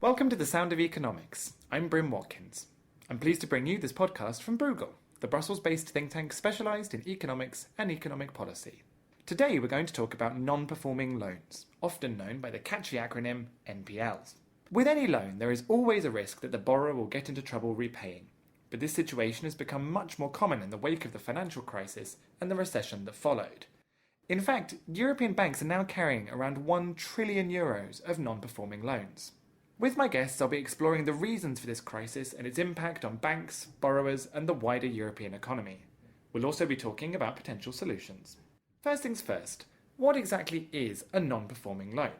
Welcome to The Sound of Economics. I'm Bryn Watkins. I'm pleased to bring you this podcast from Bruegel, the Brussels-based think tank specialised in economics and economic policy. Today we're going to talk about non-performing loans, often known by the catchy acronym NPLs. With any loan, there is always a risk that the borrower will get into trouble repaying, but this situation has become much more common in the wake of the financial crisis and the recession that followed. In fact, European banks are now carrying around €1 trillion of non-performing loans. With my guests, I'll be exploring the reasons for this crisis and its impact on banks, borrowers, and the wider European economy. We'll also be talking about potential solutions. First things first, what exactly is a non-performing loan?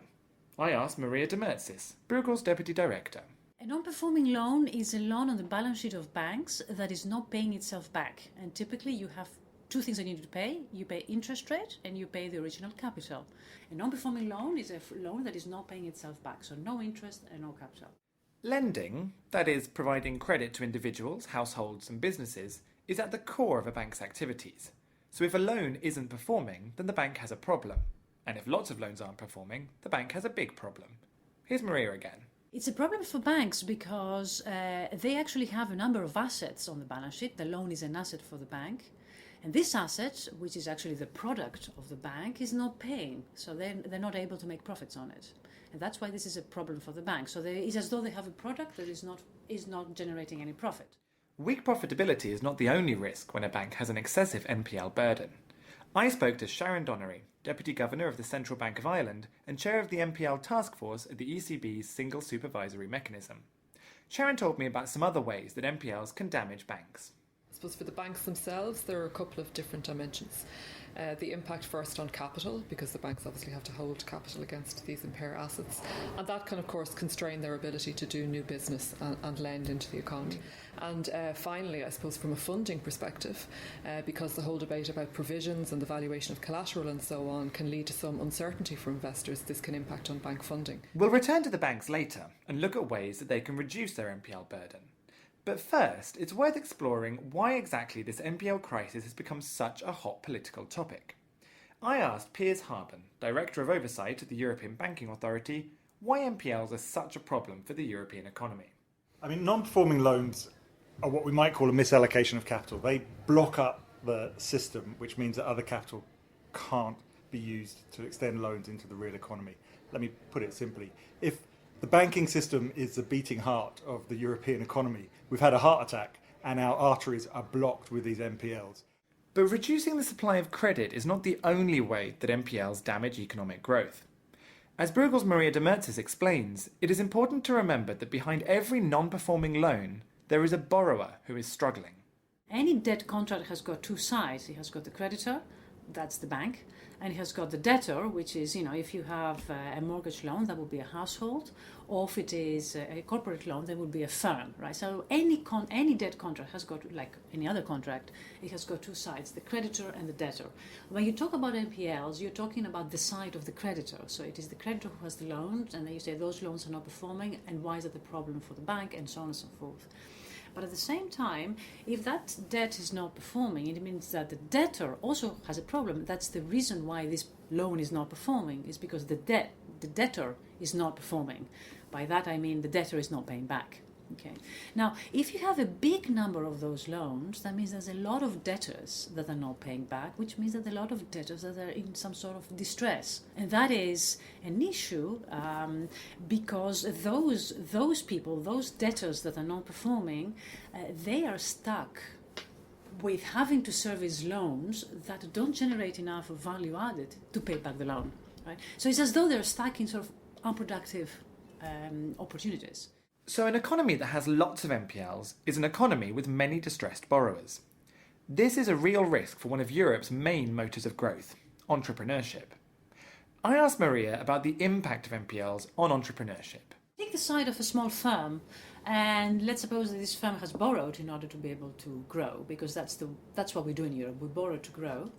I asked Maria de Mertzis, Bruegel's Deputy Director. A non-performing loan is a loan on the balance sheet of banks that is not paying itself back. And typically you have two things that you need to pay. You pay interest rate and you pay the original capital. A non-performing loan is a loan that is not paying itself back, so no interest and no capital. Lending, that is, providing credit to individuals, households and businesses, is at the core of a bank's activities. So if a loan isn't performing, then the bank has a problem. And if lots of loans aren't performing, the bank has a big problem. Here's Maria again. It's a problem for banks because they actually have a number of assets on the balance sheet. The loan is an asset for the bank. And this asset, which is actually the product of the bank, is not paying. So they're not able to make profits on it. And that's why this is a problem for the bank. So it's as though they have a product that is not generating any profit. Weak profitability is not the only risk when a bank has an excessive NPL burden. I spoke to Sharon Donnery, Deputy Governor of the Central Bank of Ireland and Chair of the NPL Task Force at the ECB's Single Supervisory Mechanism. Sharon told me about some other ways that NPLs can damage banks. I suppose for the banks themselves, there are a couple of different dimensions. The impact first on capital, because the banks obviously have to hold capital against these impaired assets. And that can, of course, constrain their ability to do new business and lend into the economy. And finally, I suppose from a funding perspective, because the whole debate about provisions and the valuation of collateral and so on can lead to some uncertainty for investors, this can impact on bank funding. We'll return to the banks later and look at ways that they can reduce their NPL burden. But first, it's worth exploring why exactly this NPL crisis has become such a hot political topic. I asked Piers Harben, Director of Oversight at the European Banking Authority, why NPLs are such a problem for the European economy. Non-performing loans are what we might call a misallocation of capital. They block up the system, which means that other capital can't be used to extend loans into the real economy. Let me put it simply. If the banking system is the beating heart of the European economy, we've had a heart attack and our arteries are blocked with these NPLs. But reducing the supply of credit is not the only way that NPLs damage economic growth. As Bruegel's Maria de Mertzis explains, it is important to remember that behind every non-performing loan, there is a borrower who is struggling. Any debt contract has got two sides. It has got the creditor, that's the bank, and it has got the debtor, which is, if you have a mortgage loan, that would be a household, or if it is a corporate loan, that would be a firm, right? So any debt contract has got, like any other contract, it has got two sides, the creditor and the debtor. When you talk about NPLs, you're talking about the side of the creditor. So it is the creditor who has the loans, and then you say those loans are not performing, and why is that the problem for the bank, and so on and so forth. But at the same time, if that debt is not performing, it means that the debtor also has a problem. That's the reason why this loan is not performing, is because the debtor is not performing. By that I mean the debtor is not paying back. Okay. Now, if you have a big number of those loans, that means there's a lot of debtors that are not paying back, which means that a lot of debtors that are in some sort of distress. And that is an issue because those people, those debtors that are not performing, they are stuck with having to service loans that don't generate enough value added to pay back the loan. Right? So it's as though they're stuck in sort of unproductive opportunities. So an economy that has lots of NPLs is an economy with many distressed borrowers. This is a real risk for one of Europe's main motors of growth, entrepreneurship. I asked Maria about the impact of NPLs on entrepreneurship. Take the side of a small firm, and let's suppose that this firm has borrowed in order to be able to grow, because that's what we do in Europe, we borrow to grow.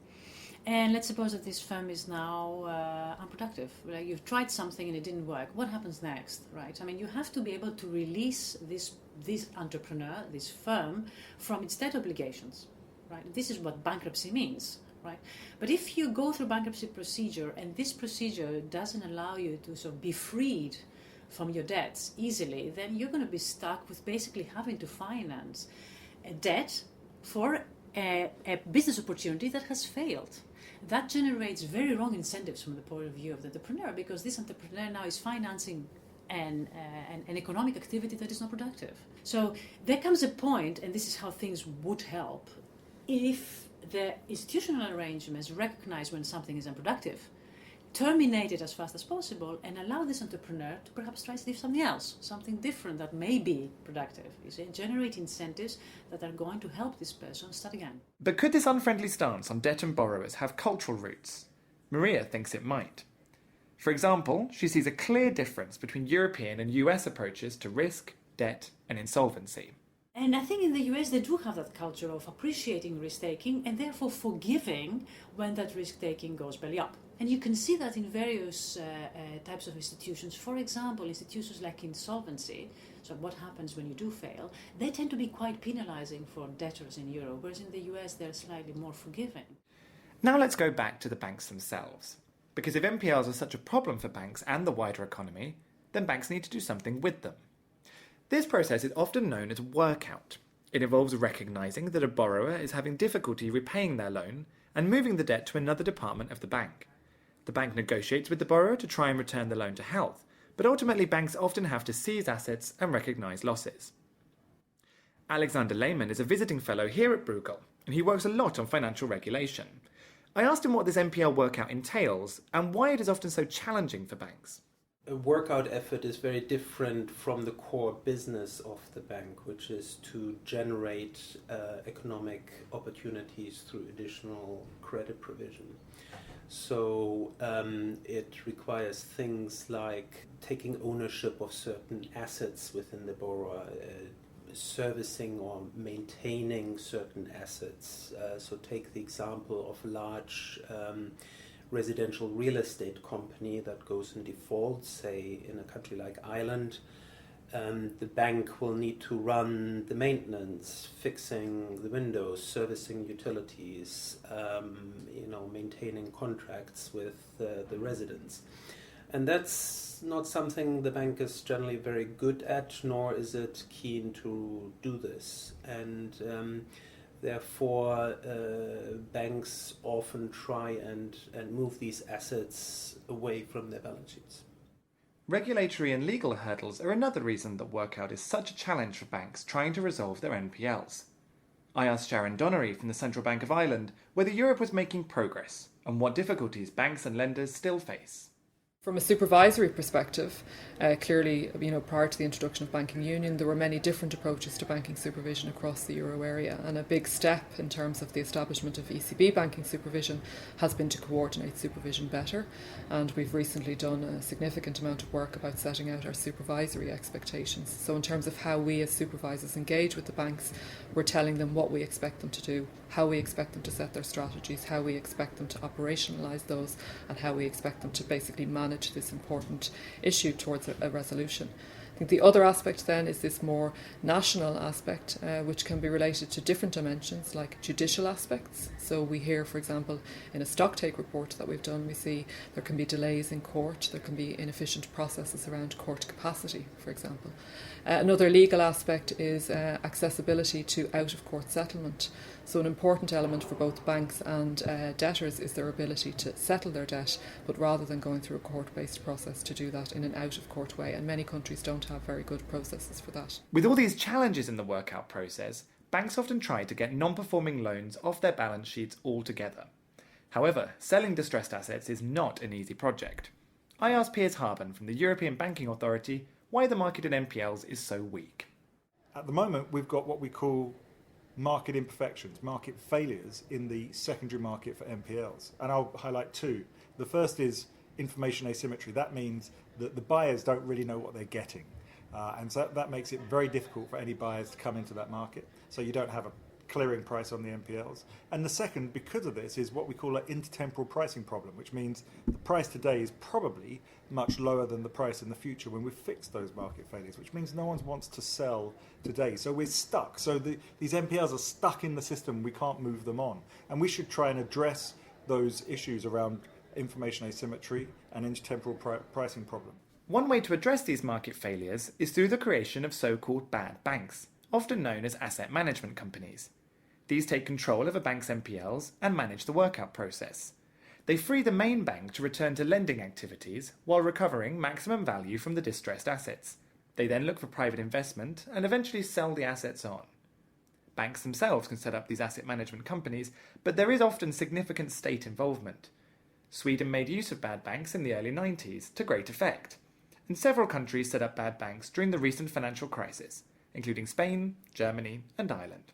And let's suppose that this firm is now unproductive. Like you've tried something and it didn't work. What happens next, right? You have to be able to release this entrepreneur, this firm, from its debt obligations, right? This is what bankruptcy means, right? But if you go through bankruptcy procedure and this procedure doesn't allow you to sort of be freed from your debts easily, then you're going to be stuck with basically having to finance a debt for a business opportunity that has failed. That generates very wrong incentives from the point of view of the entrepreneur, because this entrepreneur now is financing an economic activity that is not productive. So there comes a point, and this is how things would help, if the institutional arrangements recognize when something is unproductive, terminate it as fast as possible, and allow this entrepreneur to perhaps try to do something else, something different that may be productive. You see, generate incentives that are going to help this person start again. But could this unfriendly stance on debt and borrowers have cultural roots? Maria thinks it might. For example, she sees a clear difference between European and US approaches to risk, debt, and insolvency. And I think in the US they do have that culture of appreciating risk-taking and therefore forgiving when that risk-taking goes belly up. And you can see that in various types of institutions. For example, institutions like insolvency, so what happens when you do fail, they tend to be quite penalizing for debtors in Europe, whereas in the US they're slightly more forgiving. Now let's go back to the banks themselves. Because if NPLs are such a problem for banks and the wider economy, then banks need to do something with them. This process is often known as workout. It involves recognising that a borrower is having difficulty repaying their loan and moving the debt to another department of the bank. The bank negotiates with the borrower to try and return the loan to health, but ultimately banks often have to seize assets and recognise losses. Alexander Lehman is a visiting fellow here at Bruegel, and he works a lot on financial regulation. I asked him what this NPL workout entails and why it is often so challenging for banks. A workout effort is very different from the core business of the bank, which is to generate economic opportunities through additional credit provision. So it requires things like taking ownership of certain assets within the borrower, servicing or maintaining certain assets. So take the example of a large residential real estate company that goes in default, say in a country like Ireland. The bank will need to run the maintenance, fixing the windows, servicing utilities, maintaining contracts with the residents. And that's not something the bank is generally very good at, nor is it keen to do this. And therefore, banks often try and move these assets away from their balance sheets. Regulatory and legal hurdles are another reason that workout is such a challenge for banks trying to resolve their NPLs. I asked Sharon Donnery from the Central Bank of Ireland whether Europe was making progress and what difficulties banks and lenders still face. From a supervisory perspective, clearly, prior to the introduction of banking union, there were many different approaches to banking supervision across the euro area, and a big step in terms of the establishment of ECB banking supervision has been to coordinate supervision better. And we've recently done a significant amount of work about setting out our supervisory expectations. So in terms of how we as supervisors engage with the banks, we're telling them what we expect them to do, how we expect them to set their strategies, how we expect them to operationalise those, and how we expect them to basically manage this important issue towards a resolution. I think the other aspect then is this more national aspect, which can be related to different dimensions like judicial aspects. So we hear, for example, in a stocktake report that we've done, we see there can be delays in court, there can be inefficient processes around court capacity, for example. Another legal aspect is accessibility to out-of-court settlement. So an important element for both banks and debtors is their ability to settle their debt, but rather than going through a court-based process, to do that in an out-of-court way. And many countries don't have very good processes for that. With all these challenges in the workout process, banks often try to get non-performing loans off their balance sheets altogether. However, selling distressed assets is not an easy project. I asked Piers Harben from the European Banking Authority why the market in NPLs is so weak. At the moment, we've got what we call market imperfections, market failures in the secondary market for NPLs. And I'll highlight two. The first is information asymmetry. That means that the buyers don't really know what they're getting. And so that makes it very difficult for any buyers to come into that market. So you don't have a clearing price on the NPLs. And the second, because of this, is what we call an intertemporal pricing problem, which means the price today is probably much lower than the price in the future when we've fixed those market failures, which means no one wants to sell today. So we're stuck. So these NPLs are stuck in the system. We can't move them on. And we should try and address those issues around information asymmetry and intertemporal pricing problem. One way to address these market failures is through the creation of so-called bad banks, often known as asset management companies. These take control of a bank's NPLs and manage the workout process. They free the main bank to return to lending activities while recovering maximum value from the distressed assets. They then look for private investment and eventually sell the assets on. Banks themselves can set up these asset management companies, but there is often significant state involvement. Sweden made use of bad banks in the early 90s to great effect, and several countries set up bad banks during the recent financial crisis, including Spain, Germany, and Ireland.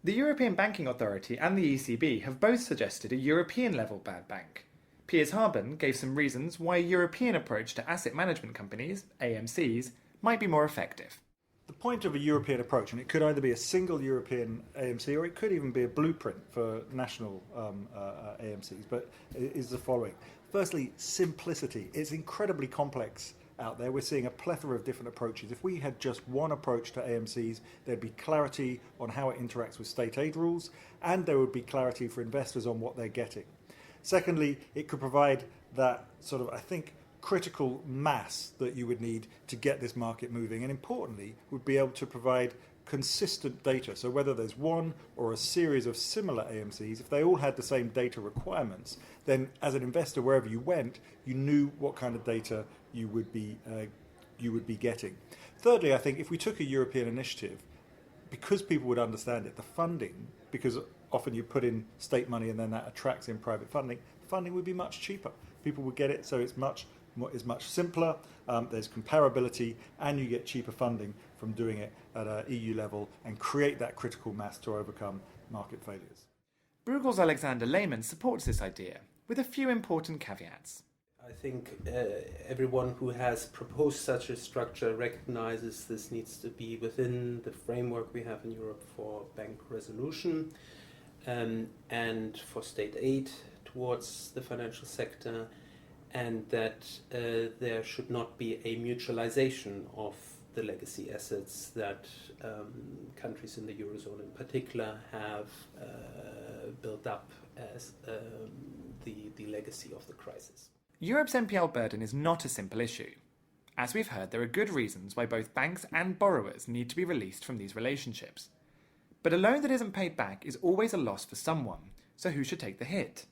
The European Banking Authority and the ECB have both suggested a European-level bad bank. Piers Harben gave some reasons why a European approach to asset management companies, AMCs, might be more effective. The point of a European approach, and it could either be a single European AMC or it could even be a blueprint for national AMCs, but is the following. Firstly, simplicity. It's incredibly complex out there. We're seeing a plethora of different approaches. If we had just one approach to AMCs, there'd be clarity on how it interacts with state aid rules, and there would be clarity for investors on what they're getting. Secondly, it could provide that sort of, I think, critical mass that you would need to get this market moving, and importantly would be able to provide consistent data. So whether there's one or a series of similar AMCs, if they all had the same data requirements, then as an investor, wherever you went, you knew what kind of data you would be getting. Thirdly, I think if we took a European initiative, because people would understand it, the funding, because often you put in state money and then that attracts in private funding, funding would be much cheaper. People would get it, so it's much simpler, there's comparability, and you get cheaper funding from doing it at an EU level and create that critical mass to overcome market failures. Bruegel's Alexander Lehmann supports this idea, with a few important caveats. I think everyone who has proposed such a structure recognizes this needs to be within the framework we have in Europe for bank resolution and for state aid towards the financial sector, and that there should not be a mutualization of the legacy assets that countries in the Eurozone in particular have built up as the legacy of the crisis. Europe's NPL burden is not a simple issue. As we've heard, there are good reasons why both banks and borrowers need to be released from these relationships. But a loan that isn't paid back is always a loss for someone, so who should take the hit?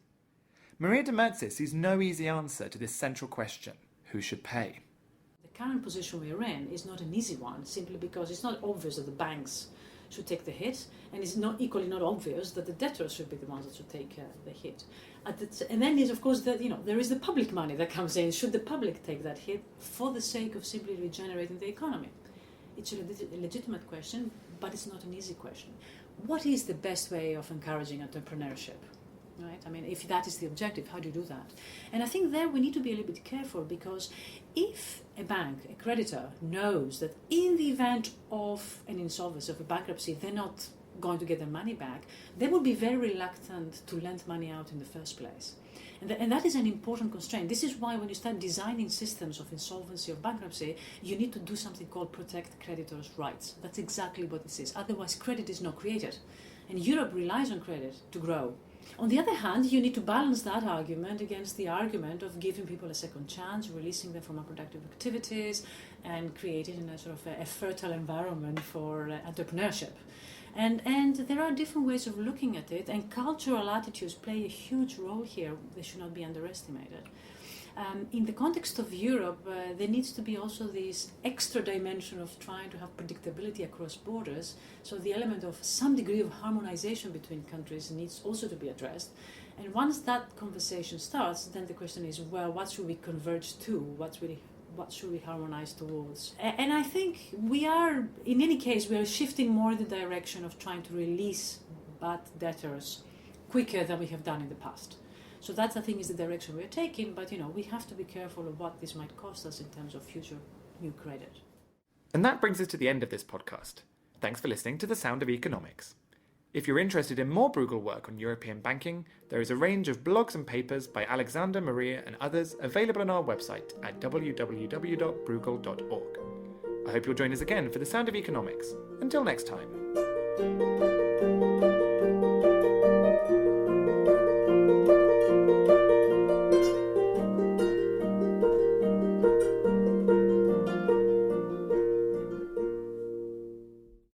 Maria de Mertzis sees no easy answer to this central question: who should pay? The current position we're in is not an easy one, simply because it's not obvious that the banks should take the hit, and it's not equally not obvious that the debtors should be the ones that should take the hit. And then there's, of course, that there is the public money that comes in. Should the public take that hit for the sake of simply regenerating the economy? It's a legitimate question, but it's not an easy question. What is the best way of encouraging entrepreneurship? Right? I mean, if that is the objective, how do you do that? And I think there we need to be a little bit careful, because if a bank, a creditor, knows that in the event of an insolvency, of a bankruptcy, they're not going to get their money back, they will be very reluctant to lend money out in the first place. And that is an important constraint. This is why when you start designing systems of insolvency or bankruptcy, you need to do something called protect creditors' rights. That's exactly what this is. Otherwise, credit is not created. And Europe relies on credit to grow. On the other hand, you need to balance that argument against the argument of giving people a second chance, releasing them from unproductive activities, and creating a sort of a fertile environment for entrepreneurship. And there are different ways of looking at it, and cultural attitudes play a huge role here. They should not be underestimated. In the context of Europe, there needs to be also this extra dimension of trying to have predictability across borders. So the element of some degree of harmonization between countries needs also to be addressed. And once that conversation starts, then the question is, well, what should we converge to? What should we harmonize towards? And I think we are, in any case, we are shifting more in the direction of trying to release bad debtors quicker than we have done in the past. So that, I think, is the direction we're taking, but we have to be careful of what this might cost us in terms of future new credit. And that brings us to the end of this podcast. Thanks for listening to The Sound of Economics. If you're interested in more Bruegel work on European banking, there is a range of blogs and papers by Alexander, Maria and others available on our website at www.bruegel.org. I hope you'll join us again for The Sound of Economics. Until next time.